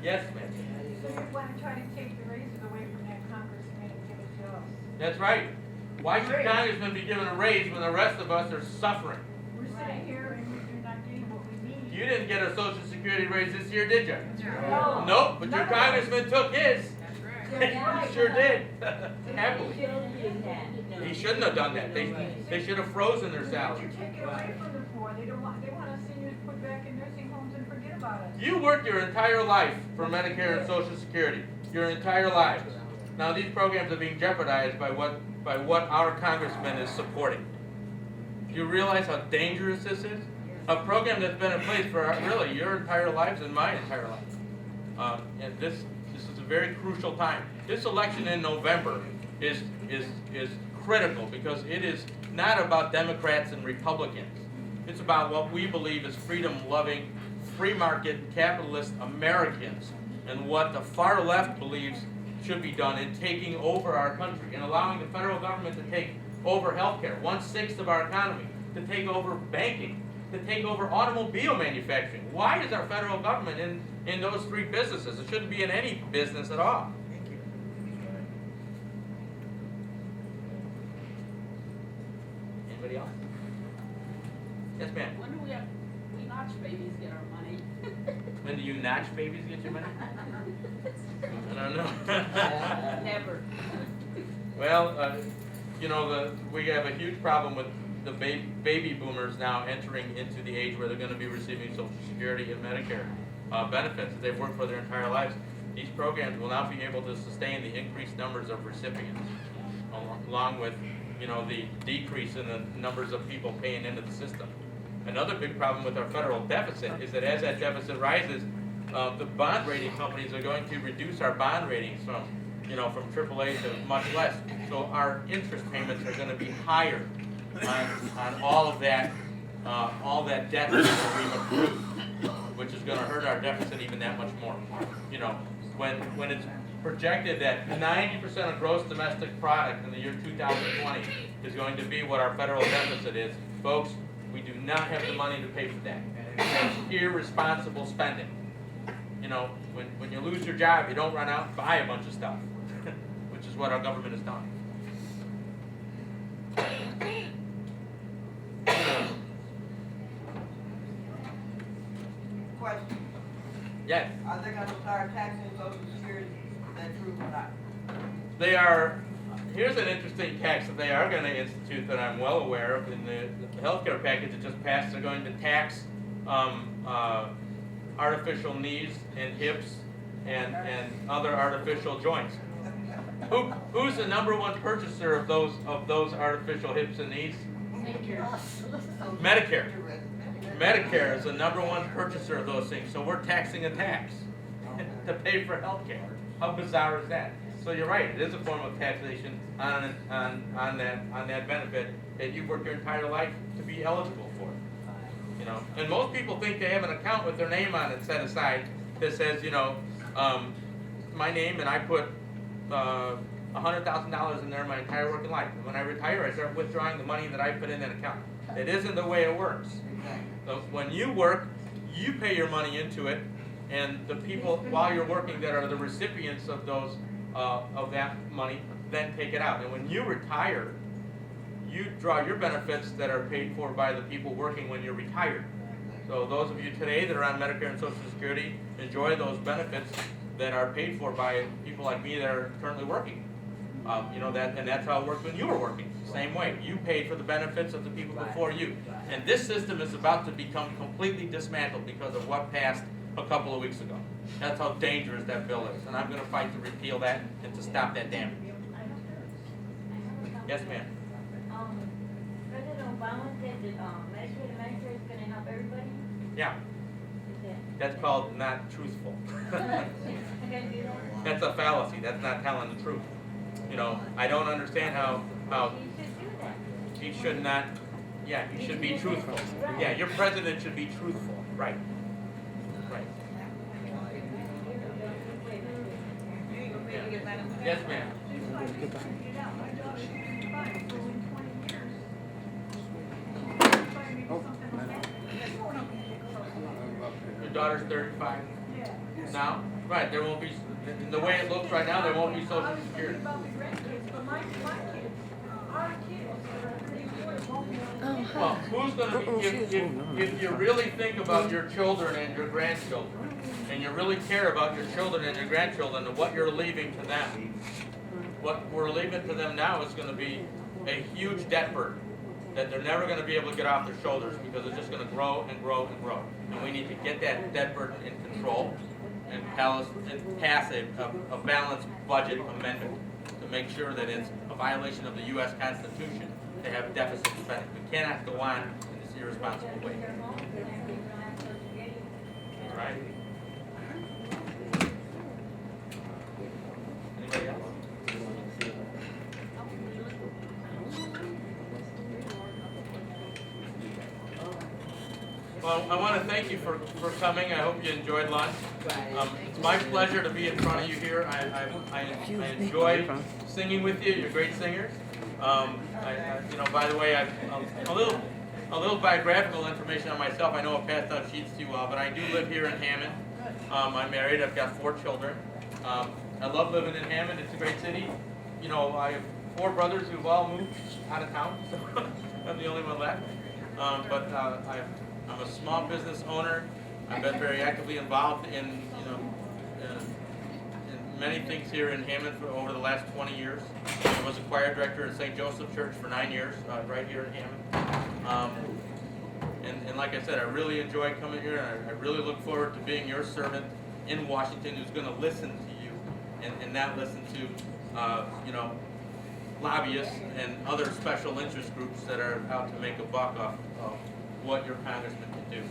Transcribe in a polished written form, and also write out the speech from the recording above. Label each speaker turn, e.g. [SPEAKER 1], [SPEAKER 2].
[SPEAKER 1] Yes, ma'am.
[SPEAKER 2] So you want to try to take the raises away from that congressman and give it to us?
[SPEAKER 1] That's right. Why should congressmen be given a raise when the rest of us are suffering?
[SPEAKER 2] We're sitting here and we're not getting what we need.
[SPEAKER 1] You didn't get a Social Security raise this year, did you?
[SPEAKER 2] No.
[SPEAKER 1] Nope, but your congressman took his. He sure did. Happily. He shouldn't have done that. They should have frozen their salary.
[SPEAKER 2] You take it away from the poor. They want us seniors put back in nursing homes and forget about us.
[SPEAKER 1] You worked your entire life for Medicare and Social Security. Your entire lives. Now these programs are being jeopardized by what our congressman is supporting. Do you realize how dangerous this is? A program that's been in place for really your entire lives and my entire life. And this is a very crucial time. This election in November is critical because it is not about Democrats and Republicans. It's about what we believe is freedom-loving, free market, capitalist Americans and what the far left believes should be done in taking over our country and allowing the federal government to take over healthcare, 1/6 of our economy, to take over banking, to take over automobile manufacturing. Why is our federal government in those three businesses? It shouldn't be in any business at all. Anybody else? Yes, ma'am.
[SPEAKER 3] When do we notch babies get our money?
[SPEAKER 1] When do you notch babies get your money? I don't know.
[SPEAKER 3] Never.
[SPEAKER 1] Well, we have a huge problem with the baby boomers now entering into the age where they're going to be receiving Social Security and Medicare benefits that they've worked for their entire lives. These programs will not be able to sustain the increased numbers of recipients, along with the decrease in the numbers of people paying into the system. Another big problem with our federal deficit is that as that deficit rises, the bond rating companies are going to reduce our bond ratings from AAA to much less. So our interest payments are going to be higher on all that debt that we've accrued, which is going to hurt our deficit even that much more. When it's projected that 90% of gross domestic product in the year 2020 is going to be what our federal deficit is, folks, we do not have the money to pay for that. That's irresponsible spending. When you lose your job, you don't run out and buy a bunch of stuff, which is what our government has done.
[SPEAKER 4] Question.
[SPEAKER 1] Yes.
[SPEAKER 4] Are they going to start taxing Social Security? Is that true or not?
[SPEAKER 1] They are. Here's an interesting tax that they are going to institute that I'm well aware of in the healthcare package that just passed. They're going to tax artificial knees and hips and other artificial joints. Who's the number one purchaser of those artificial hips and knees? Medicare. Medicare is the number one purchaser of those things. So we're taxing a tax to pay for healthcare. How bizarre is that? So you're right. It is a form of taxation on that benefit that you've worked your entire life to be eligible for. And most people think they have an account with their name on it set aside that says, my name, and I put $100,000 in there my entire working life. And when I retire, I start withdrawing the money that I put in that account. It isn't the way it works. So when you work, you pay your money into it, and the people while you're working that are the recipients of that money then take it out. And when you retire, you draw your benefits that are paid for by the people working when you're retired. So those of you today that are on Medicare and Social Security enjoy those benefits that are paid for by people like me that are currently working. And that's how it worked when you were working. Same way, you paid for the benefits of the people before you. And this system is about to become completely dismantled because of what passed a couple of weeks ago. That's how dangerous that bill is, and I'm going to fight to repeal that and to stop that damage. Yes, ma'am.
[SPEAKER 5] President Obama said that Medicare is going to help everybody.
[SPEAKER 1] Yeah. That's called not truthful. That's a fallacy. That's not telling the truth. I don't understand how he should not. Yeah, he should be truthful. Yeah, your president should be truthful. Right. Right. Yeah. Yes, ma'am. Your daughter's 35 now? Right, there won't be, in the way it looks right now, there won't be
[SPEAKER 2] I
[SPEAKER 1] social
[SPEAKER 2] was thinking
[SPEAKER 1] security.
[SPEAKER 2] about the grandkids, but my kids, our kids that are 34 won't be able to.
[SPEAKER 1] Well, who's gonna be, if you really think about your children and your grandchildren, and you really care about your children and your grandchildren and what you're leaving to them, what we're leaving to them now is gonna be a huge debt burden that they're never gonna be able to get off their shoulders because it's just gonna grow and grow and grow. And we need to get that debt burden in control and pass a balanced budget amendment to make sure that it's a violation of the US Constitution to have deficit spending. We cannot go on in this irresponsible way. Right? Anybody else? Well, I want to thank you for coming. I hope you enjoyed lunch. It's my pleasure to be in front of you here. I enjoy singing with you. You're great singers. By the way, a little biographical information on myself. I know I passed out sheets to you all, but I do live here in Hammond. I'm married. I've got 4 children. I love living in Hammond. It's a great city. I have 4 brothers who've all moved out of town, so I'm the only one left. I'm a small business owner. I've been very actively involved in many things here in Hammond for over the last 20 years. I was a choir director at St. Joseph Church for 9 years, right here in Hammond. And like I said, I really enjoy coming here, and I really look forward to being your servant in Washington who's going to listen to you and not listen to, lobbyists and other special interest groups that are out to make a buck off of what your congressman can do.